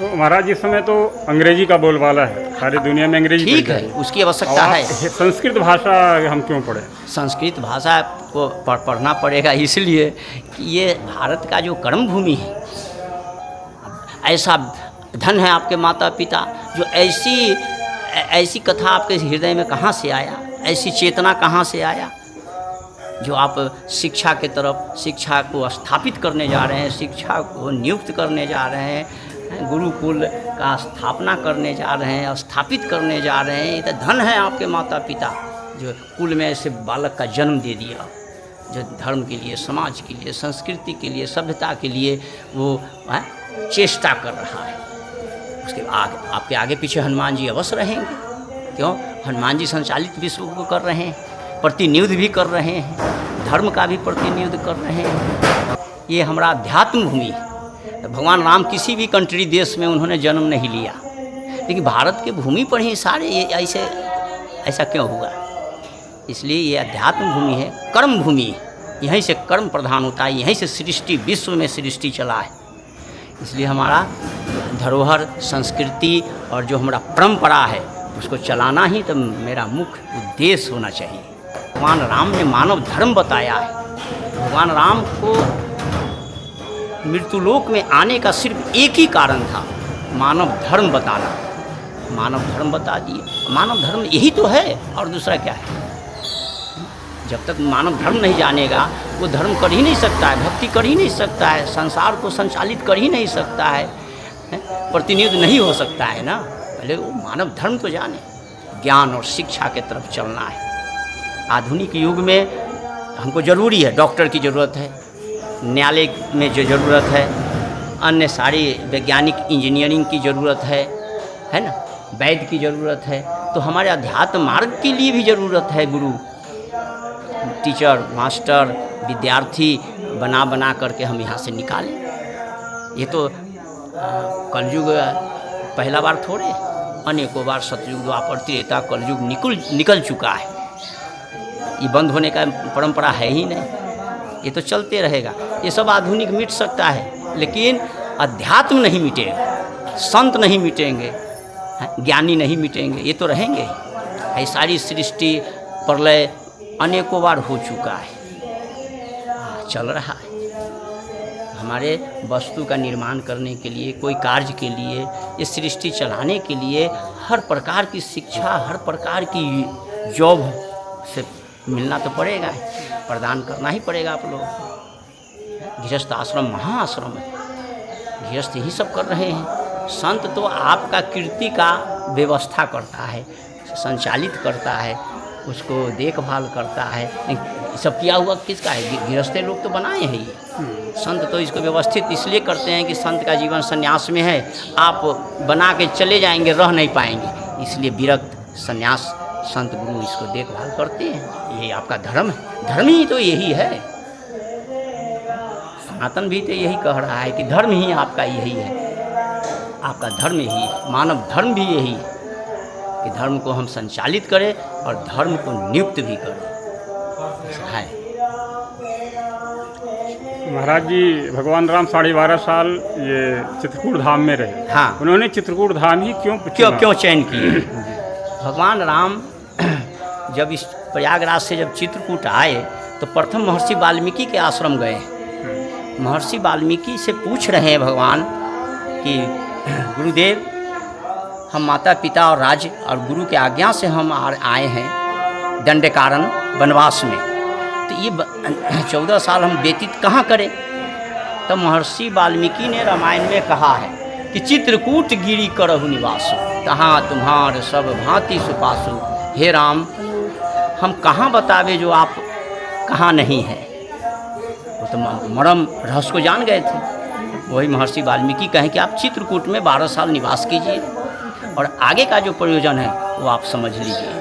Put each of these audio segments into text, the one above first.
तो महाराज इस समय तो अंग्रेजी का बोलबाला है, सारी दुनिया में अंग्रेजी ठीक पढ़ी है, जा रही उसकी आवश्यकता है। संस्कृत भाषा हम क्यों पढ़ें? संस्कृत भाषा को पढ़ना पड़ेगा इसलिए कि ये भारत का जो कर्म भूमि है, ऐसा धन है आपके माता पिता जो ऐसी कथा आपके हृदय में कहाँ से आया, ऐसी चेतना कहाँ से आया जो आप शिक्षा के तरफ, शिक्षा को स्थापित करने जा रहे हैं, शिक्षा को नियुक्त करने जा रहे हैं, गुरुकुल का स्थापना करने जा रहे हैं, स्थापित करने जा रहे हैं। ये तो धन है आपके माता पिता जो कुल में ऐसे बालक का जन्म दे दिया, जो धर्म के लिए, समाज के लिए, संस्कृति के लिए, सभ्यता के लिए वो चेष्टा कर रहा है। उसके आपके आगे पीछे हनुमान जी अवश्य रहेंगे। क्यों? हनुमान जी संचालित विश्व को कर रहे हैं, प्रतिनियुद्ध भी कर रहे हैं, धर्म का भी प्रतिनियुद्ध कर रहे हैं। ये हमारा अध्यात्म भूमि है। भगवान राम किसी भी कंट्री देश में उन्होंने जन्म नहीं लिया, लेकिन भारत के भूमि पर ही सारे ये ऐसा क्यों हुआ? इसलिए ये अध्यात्म भूमि है, कर्म भूमि है। यहीं से कर्म प्रधान होता है, यहीं से सृष्टि, विश्व में सृष्टि चला है। इसलिए हमारा धरोहर, संस्कृति और जो हमारा परंपरा है उसको चलाना ही तो मेरा मुख्य उद्देश्य होना चाहिए। भगवान राम ने मानव धर्म बताया है। भगवान राम को मृत्युलोक में आने का सिर्फ एक ही कारण था, मानव धर्म बताना। मानव धर्म बता दिए। मानव धर्म यही तो है, और दूसरा क्या है? जब तक मानव धर्म नहीं जानेगा वो धर्म कर ही नहीं सकता है, भक्ति कर ही नहीं सकता है, संसार को संचालित कर ही नहीं सकता है, प्रतिनियुद्ध नहीं हो सकता है ना। पहले वो मानव धर्म को जाने, ज्ञान और शिक्षा के तरफ चलना है। आधुनिक युग में हमको ज़रूरी है, डॉक्टर की ज़रूरत है, न्यायालय में जो ज़रूरत है, अन्य सारी वैज्ञानिक इंजीनियरिंग की ज़रूरत है ना, वैद्य की ज़रूरत है। तो हमारे अध्यात्म मार्ग के लिए भी ज़रूरत है गुरु, टीचर, मास्टर, विद्यार्थी बना करके हम यहाँ से निकालें। ये तो कलयुग पहला बार थोड़े, अनेकों बार सतयुग, द्वापर, त्रेता, कलयुग निकल चुका है। ये बंद होने का परंपरा है ही नहीं, ये तो चलते रहेगा। ये सब आधुनिक मिट सकता है, लेकिन अध्यात्म नहीं मिटेगा, संत नहीं मिटेंगे, ज्ञानी नहीं मिटेंगे, ये तो रहेंगे। ये सारी सृष्टि प्रलय अनेकों बार हो चुका है, चल रहा है। हमारे वस्तु का निर्माण करने के लिए, कोई कार्य के लिए, इस सृष्टि चलाने के लिए हर प्रकार की शिक्षा, हर प्रकार की जॉब से मिलना तो पड़ेगा, प्रदान करना ही पड़ेगा। आप लोग गृहस्थ आश्रम महाआश्रम है, गृहस्थ ही सब कर रहे हैं। संत तो आपका कीर्ति का व्यवस्था करता है, संचालित करता है, उसको देखभाल करता है। सब किया हुआ किसका है? गृहस्थ लोग तो बनाए हैं ये। संत तो इसको व्यवस्थित इसलिए करते हैं कि संत का जीवन संन्यास में है, आप बना के चले जाएंगे, रह नहीं पाएंगे, इसलिए विरक्त संन्यास संत गुरु इसको देखभाल करते हैं। ये आपका धर्म है, धर्म ही तो यही है। सनातन भी तो यही कह रहा है कि धर्म ही आपका यही है, आपका धर्म यही है, मानव धर्म भी यही है कि धर्म को हम संचालित करें और धर्म को नियुक्त भी करें। ऐसा है। महाराज जी, भगवान राम 12.5 साल ये चित्रकूट धाम में रहे। हाँ, उन्होंने चित्रकूट धाम ही क्यों चयन किए? भगवान राम जब इस प्रयागराज से जब चित्रकूट आए तो प्रथम महर्षि वाल्मीकि के आश्रम गए। महर्षि वाल्मीकि से पूछ रहे हैं भगवान कि गुरुदेव, हम माता पिता और राज्य और गुरु के आज्ञा से हम आए हैं दंडकारण्य वनवास में, तो ये 14 साल हम व्यतीत कहाँ करें? तो महर्षि वाल्मीकि ने रामायण में कहा है कि चित्रकूट गिरि करहु निवासु, तहाँ तुम्हार सब भांति सुपासु। हे राम, हम कहाँ बतावे जो आप कहाँ नहीं हैं? वो तो मरम रहस्य को जान गए थे। वही महर्षि वाल्मीकि कहें कि आप चित्रकूट में 12 साल निवास कीजिए और आगे का जो प्रयोजन है वो आप समझ लीजिए।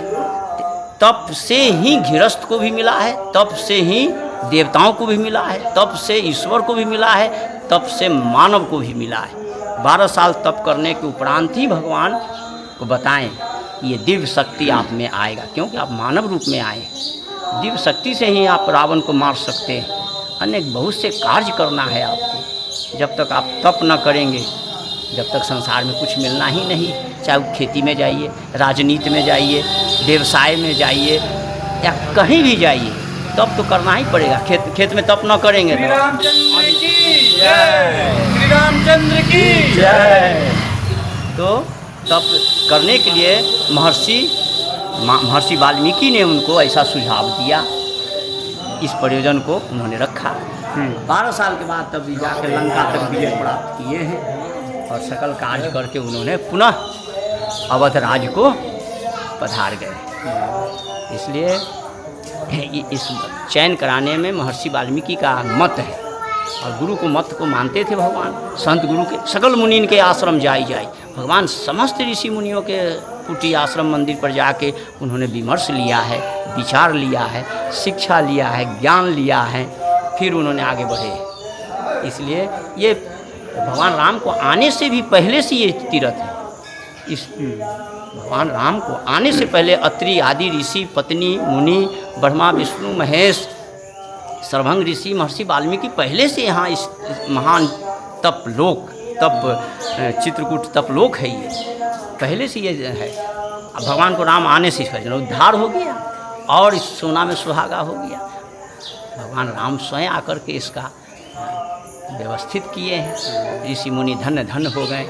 तप से ही गृहस्थ को भी मिला है, तप से ही देवताओं को भी मिला है, तप से ईश्वर को भी मिला है, तप से मानव को भी मिला है। 12 साल तप करने के उपरांत ही भगवान को बताएं कि ये दिव्य शक्ति आप में आएगा, क्योंकि आप मानव रूप में आए। दिव्य शक्ति से ही आप रावण को मार सकते हैं। अनेक बहुत से कार्य करना है आपको। जब तक आप तप न करेंगे जब तक संसार में कुछ मिलना ही नहीं, चाहे वो खेती में जाइए, राजनीति में जाइए, व्यवसाय में जाइए या कहीं भी जाइए, तब तो करना ही पड़ेगा। खेत में तप न करेंगे श्री रामचंद्र की जय, श्री रामचंद्र की जय। तो तप करने के लिए महर्षि वाल्मीकि ने उनको ऐसा सुझाव दिया, इस प्रयोजन को उन्होंने रखा। 12 साल के बाद तब जाकर लंका तक विजय प्राप्त किए हैं और सकल कार्य करके उन्होंने पुनः अवध राज्य को पधार गए। इसलिए इस चयन कराने में महर्षि वाल्मीकि का मत है, और गुरु को मत को मानते थे भगवान। संत गुरु के सकल मुनीन के आश्रम जाई भगवान समस्त ऋषि मुनियों के कुटी आश्रम मंदिर पर जाके उन्होंने विमर्श लिया है, विचार लिया है, शिक्षा लिया है, ज्ञान लिया है, फिर उन्होंने आगे बढ़े। इसलिए ये भगवान राम को आने से भी पहले से ये तीर्थ है। इस भगवान राम को आने से पहले अत्रि आदि ऋषि, पत्नी, मुनि, ब्रह्मा, विष्णु, महेश, सर्वभंग ऋषि, महर्षि वाल्मीकि पहले से यहाँ इस महान तप लोक, तप चित्रकूट तप लोक है, ये पहले से ये है। अब भगवान को राम आने से पहले उद्धार हो गया और इस सोना में सुहागा हो गया। भगवान राम स्वयं आकर के इसका व्यवस्थित किए हैं। ऋषि मुनि धन्य धन्य हो गए।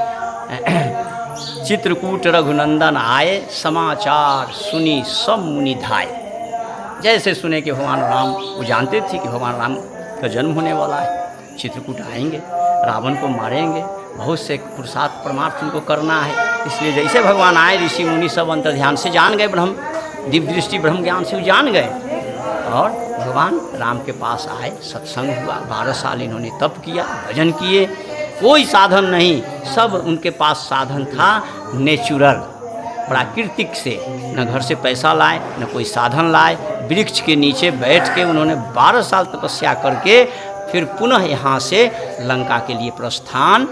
चित्रकूट रघुनंदन आए, समाचार सुनी सब मुनि धाये। जैसे सुने कि भगवान राम, वो जानते थे कि भगवान राम का जन्म होने वाला है, चित्रकूट आएंगे, रावण को मारेंगे, बहुत से पुरुषार्थ परमार्थ उनको करना है। इसलिए जैसे भगवान आए, ऋषि मुनि सब अंतर्ध्यान से जान गए, ब्रह्म दिव्य दृष्टि ब्रह्म ज्ञान से जान गए और भगवान राम के पास आए। सत्संग हुआ, 12 साल इन्होंने तप किया, भजन किए, कोई साधन नहीं, सब उनके पास साधन था नेचुरल, प्राकृतिक से। न घर से पैसा लाए, न कोई साधन लाए, वृक्ष के नीचे बैठ के उन्होंने 12 साल तपस्या करके फिर पुनः यहाँ से लंका के लिए प्रस्थान,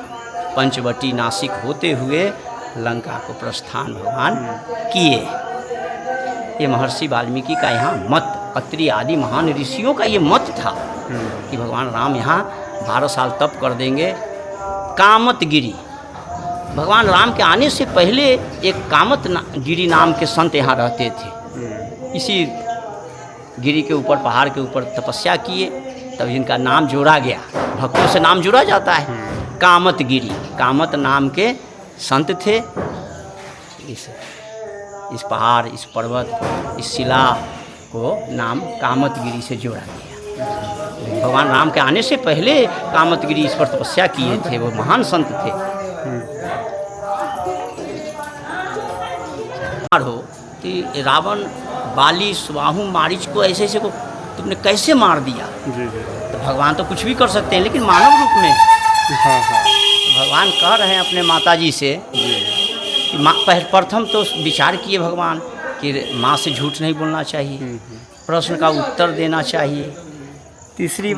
पंचवटी नासिक होते हुए लंका को प्रस्थान भगवान किए। ये महर्षि वाल्मीकि का यहाँ मत, अत्रि आदि महान ऋषियों का ये मत था कि भगवान राम यहाँ 12 साल तप कर देंगे। कामत गिरी, भगवान राम के आने से पहले एक कामत गिरी नाम के संत यहाँ रहते थे। इसी गिरी के ऊपर, पहाड़ के ऊपर तपस्या किए, तब इनका नाम जोड़ा गया। भक्तों से नाम जोड़ा जाता है। कामत गिरी, कामत नाम के संत थे। इस पहाड़, इस पर्वत, इस शिला को नाम कामतगिरी से जोड़ा गया। भगवान राम के आने से पहले कामतगिरी इस पर तपस्या किए थे, वो महान संत थे। हो कि रावण, बाली, सुबाहु, मारीच को ऐसे ऐसे को तुमने कैसे मार दिया? तो भगवान तो कुछ भी कर सकते हैं, लेकिन मानव रूप में। भगवान कह रहे हैं अपने माताजी से कि माँ, प्रथम तो विचार किए भगवान कि माँ से झूठ नहीं बोलना चाहिए, प्रश्न का उत्तर देना चाहिए। तीसरी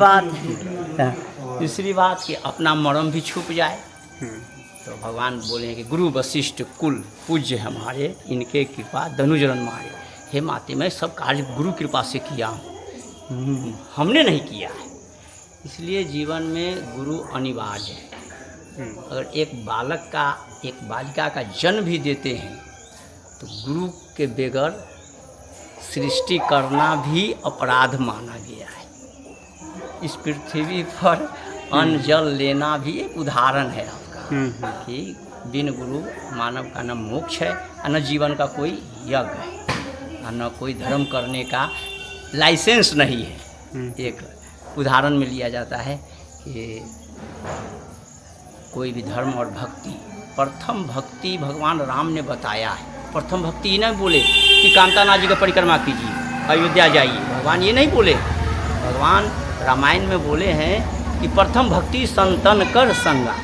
बात कि अपना मर्म भी छुप जाए। तो भगवान बोले कि गुरु वशिष्ठ कुल पूज्य हमारे, इनके कृपा धनुजरन मारे। हे माते, मैं सब कार्य गुरु कृपा से किया हूँ, हमने नहीं किया है। इसलिए जीवन में गुरु अनिवार्य है। अगर एक बालक का, एक बालिका का जन्म भी देते हैं तो गुरु के बगैर सृष्टि करना भी अपराध माना गया है। इस पृथ्वी पर अन्न जल लेना भी एक उदाहरण है आपका कि बिन गुरु मानव का न मोक्ष है, न जीवन का कोई यज्ञ है, न कोई धर्म करने का लाइसेंस नहीं है। एक उदाहरण में लिया जाता है कि कोई भी धर्म और भक्ति, प्रथम भक्ति भगवान राम ने बताया है। प्रथम भक्ति ये नहीं बोले कि कांतानाथ जी का परिक्रमा कीजिए, अयोध्या जाइए, भगवान ये नहीं बोले। भगवान रामायण में बोले हैं कि प्रथम भक्ति संतन कर संगा।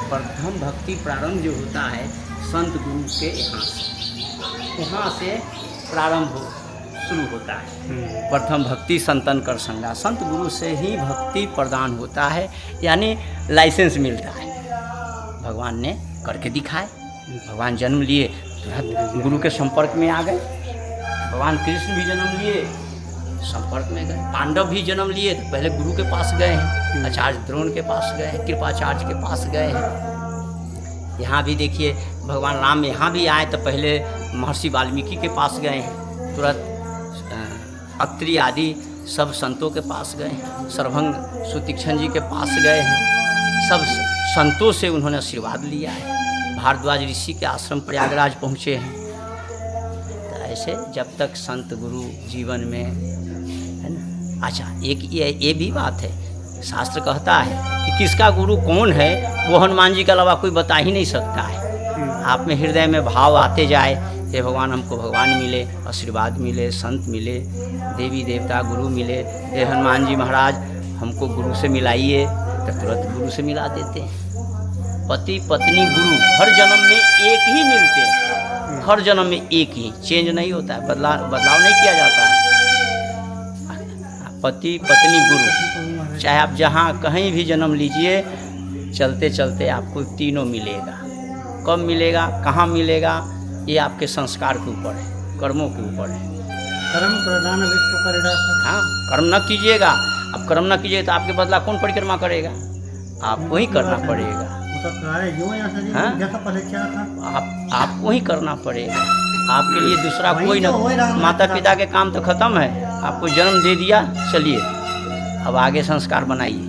प्रथम भक्ति प्रारंभ जो होता है संत गुरु के यहाँ से प्रारंभ शुरू होता है। प्रथम भक्ति संतन कर संगा, संत गुरु से ही भक्ति प्रदान होता है, यानी लाइसेंस मिलता है। भगवान ने करके दिखाए। भगवान जन्म लिए तुरंत गुरु के संपर्क में आ गए। भगवान कृष्ण भी जन्म लिए, संपर्क में गए। पांडव भी जन्म लिए तो पहले गुरु के पास गए हैं, आचार्य द्रोण के पास गए हैं, कृपाचार्य के पास गए हैं। यहाँ भी देखिए भगवान राम यहाँ भी आए तो पहले महर्षि वाल्मीकि के पास गए हैं, तुरंत अत्रि आदि सब संतों के पास गए हैं, सर्वभंग सुतीक्षण जी के पास गए हैं, सब संतों से उन्होंने आशीर्वाद लिया है। भारद्वाज ऋषि के आश्रम प्रयागराज पहुँचे हैं। तो ऐसे जब तक संत गुरु जीवन में है ना। अच्छा, एक ये भी बात है, शास्त्र कहता है कि किसका गुरु कौन है वो हनुमान जी के अलावा कोई बता ही नहीं सकता है। आप में हृदय में भाव आते जाए, हे भगवान हमको भगवान मिले, आशीर्वाद मिले, संत मिले, देवी देवता गुरु मिले, हे हनुमान जी महाराज हमको गुरु से मिलाइए, तो तुरंत गुरु से मिला देते हैं। पति पत्नी गुरु हर जन्म में एक ही मिलते हैं, हर जन्म में एक ही, चेंज नहीं होता है, बदलाव नहीं किया जाता है। पति पत्नी गुरु, चाहे आप जहाँ कहीं भी जन्म लीजिए, चलते चलते आपको तीनों मिलेगा। कब मिलेगा, कहाँ मिलेगा, ये आपके संस्कार के ऊपर है, कर्मों के ऊपर है। कर्म प्रधान विश्व करेगा। हाँ, कर्म न कीजिएगा, अब कर्म न कीजिएगा तो आपके बदला कौन परिक्रमा करेगा, आपको ही करना पड़ेगा। हाँ? आपको ही करना पड़ेगा, आपके लिए दूसरा कोई ना। माता पिता के काम तो खत्म है, आपको जन्म दे दिया, चलिए अब आगे संस्कार बनाइए।